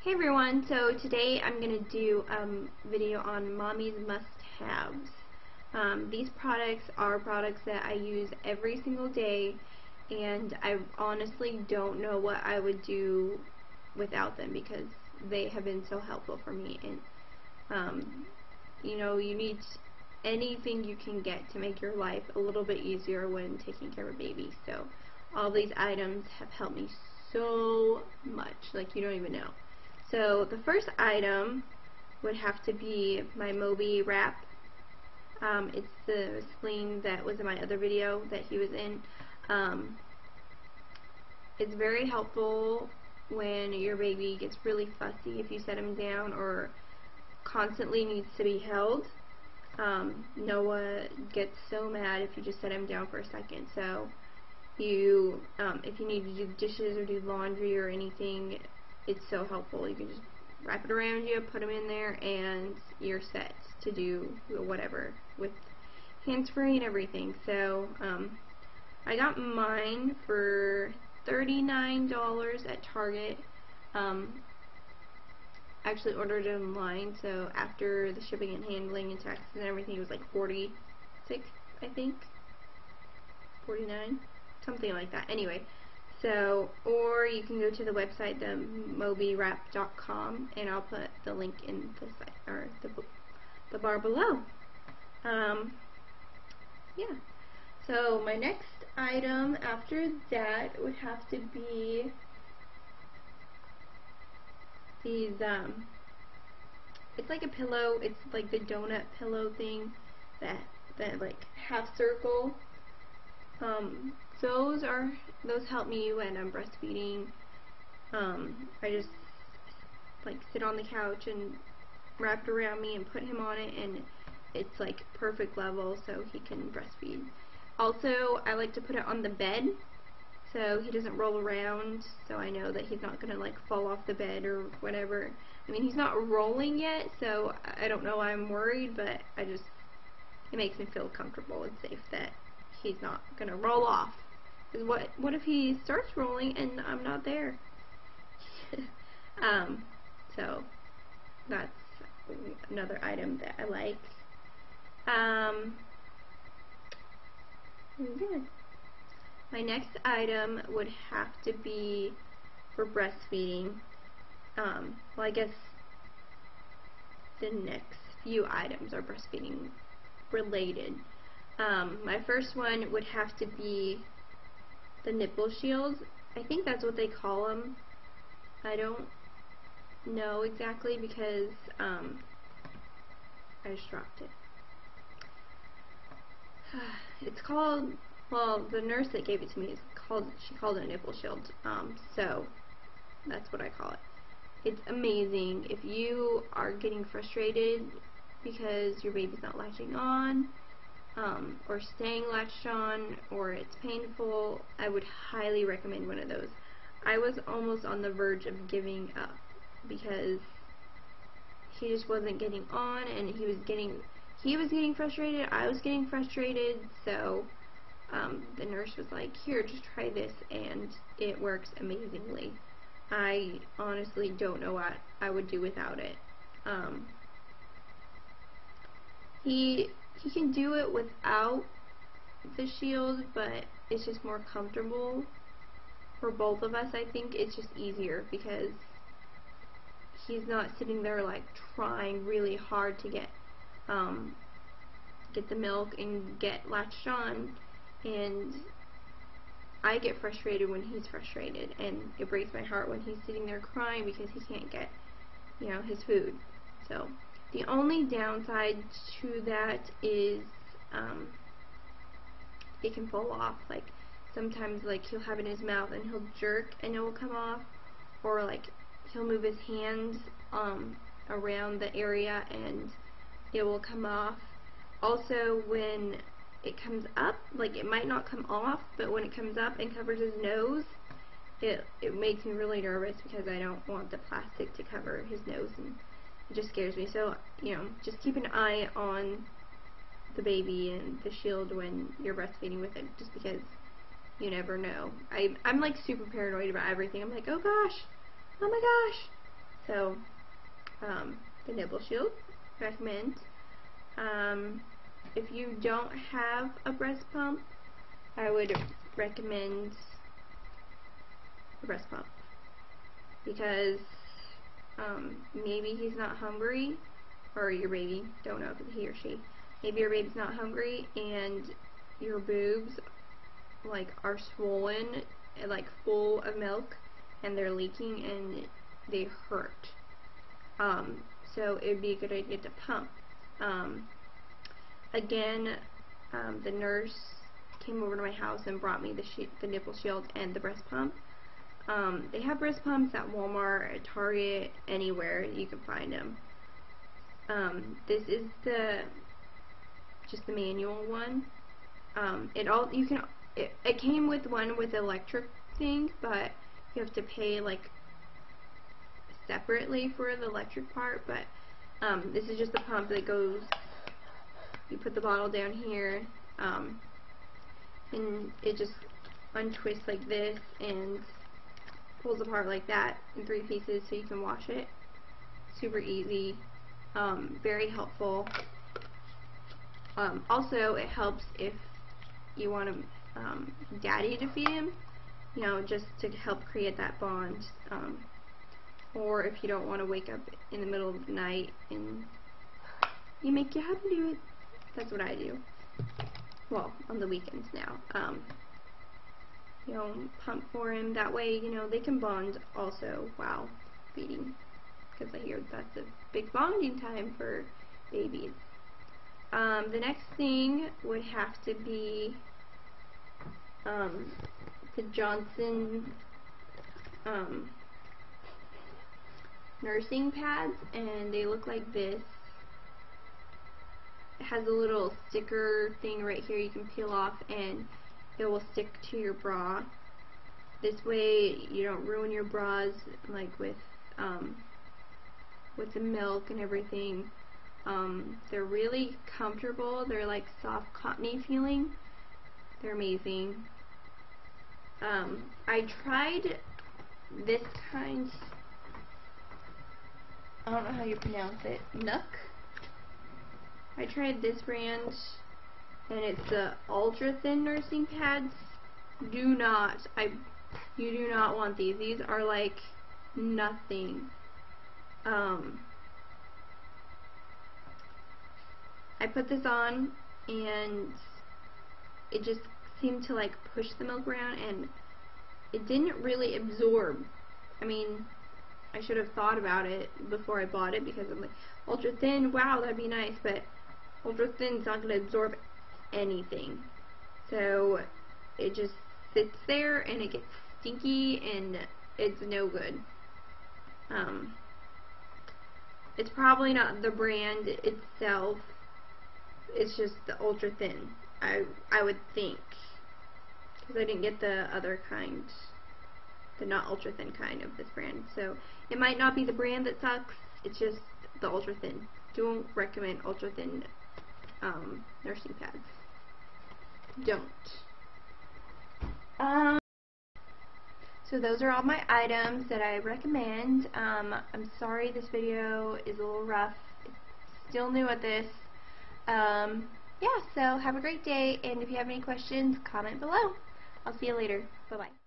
Hey everyone, so today I'm going to do a video on Mommy's must-haves. These products are products that I use every single day, and I honestly don't know what I would do without them because they have been so helpful for me. And you know, you need anything you can get to make your life a little bit easier when taking care of a baby. So all these items have helped me so much, like you don't even know. So the first item would have to be my Moby wrap. It's the sling that was in my other video that he was in. It's very helpful when your baby gets really fussy if you set him down or constantly needs to be held. Noah gets so mad if you just set him down for a second. So you, if you need to do dishes or do laundry or anything, it's so helpful. You can just wrap it around you, put them in there, and you're set to do whatever with hands-free and everything. So I got mine for $39 at Target. I actually ordered it online, so after the shipping and handling and taxes and everything, it was like $46, I think, $49, something like that. Anyway. So, or you can go to the website, themobywrap.com, and I'll put the link in the site or the bar below. Yeah. So my next item after that would have to be these. It's like a pillow. It's like the donut pillow thing, that like half circle. Those help me when I'm breastfeeding. I just like sit on the couch and wrap it around me and put him on it, and it's like perfect level so he can breastfeed. Also, I like to put it on the bed so he doesn't roll around, so I know that he's not gonna like fall off the bed or whatever. I mean, he's not rolling yet, so I don't know why I'm worried, but it makes me feel comfortable and safe that he's not gonna roll off. Because what if he starts rolling and I'm not there? So that's another item that I like. Yeah. My next item would have to be for breastfeeding. Well, I guess the next few items are breastfeeding related. My first one would have to be the nipple shields. I think that's what they call them. I don't know exactly because I just dropped it. It's called, well, the nurse that gave it to me she called it a nipple shield. So that's what I call it. It's amazing if you are getting frustrated because your baby's not latching on, or staying latched on, or it's painful. I would highly recommend one of those. I was almost on the verge of giving up because he just wasn't getting on, and he was getting frustrated, I was getting frustrated, so the nurse was like, here, just try this, and it works amazingly. I honestly don't know what I would do without it. He can do it without the shield, but it's just more comfortable for both of us. I think it's just easier because he's not sitting there like trying really hard to get the milk and get latched on, and I get frustrated when he's frustrated, and it breaks my heart when he's sitting there crying because he can't get, you know, his food. So the only downside to that is it can fall off. Like sometimes, like he'll have it in his mouth and he'll jerk and it will come off, or like he'll move his hand around the area and it will come off. Also, when it comes up, like it might not come off, but when it comes up and covers his nose, it makes me really nervous because I don't want the plastic to cover his nose, and it just scares me. So, you know, just keep an eye on the baby and the shield when you're breastfeeding with it, just because you never know. I'm like super paranoid about everything. I'm like, oh gosh, oh my gosh, So, the Nipple Shield, recommend. If you don't have a breast pump, I would recommend a breast pump, because maybe he's not hungry, or your baby, don't know if it's he or she, maybe your baby's not hungry and your boobs like are swollen and like full of milk and they're leaking and they hurt. So it would be a good idea to pump. Again, the nurse came over to my house and brought me the Nipple Shield and the breast pump. They have breast pumps at Walmart, at Target, anywhere you can find them. This is just the manual one. It came with one with electric thing, but you have to pay like separately for the electric part. But this is just the pump that goes. You put the bottle down here, and it just untwists like this and pulls apart like that in 3 pieces, so you can wash it. Super easy, very helpful. Also, it helps if you want daddy to feed him, you know, just to help create that bond. Or if you don't want to wake up in the middle of the night and you make your hubby do it. That's what I do. Well, on the weekends now. You know, pump for him. That way, you know, they can bond also while feeding. Because I hear that's a big bonding time for babies. The next thing would have to be the Johnson nursing pads, and they look like this. It has a little sticker thing right here you can peel off, and it will stick to your bra. This way you don't ruin your bras like with the milk and everything. They're really comfortable. They're like soft cottony feeling. They're amazing. I tried this kind. I don't know how you pronounce it. Nook. I tried this brand, and it's the ultra thin nursing pads. You do not want these. These are like nothing. I put this on, and it just seemed to like push the milk around, and it didn't really absorb. I mean, I should have thought about it before I bought it, because I'm like, ultra thin, wow, that'd be nice, but ultra thin's not going to absorb anything. So it just sits there and it gets stinky and it's no good. It's probably not the brand itself. It's just the ultra thin. I would think, because I didn't get the other kind, the not ultra thin kind of this brand. So it might not be the brand that sucks. It's just the ultra thin. Don't recommend ultra thin nursing pads. Don't. So those are all my items that I recommend. I'm sorry this video is a little rough. It's still new at this. Yeah, so have a great day, and if you have any questions, comment below. I'll see you later. Bye-bye.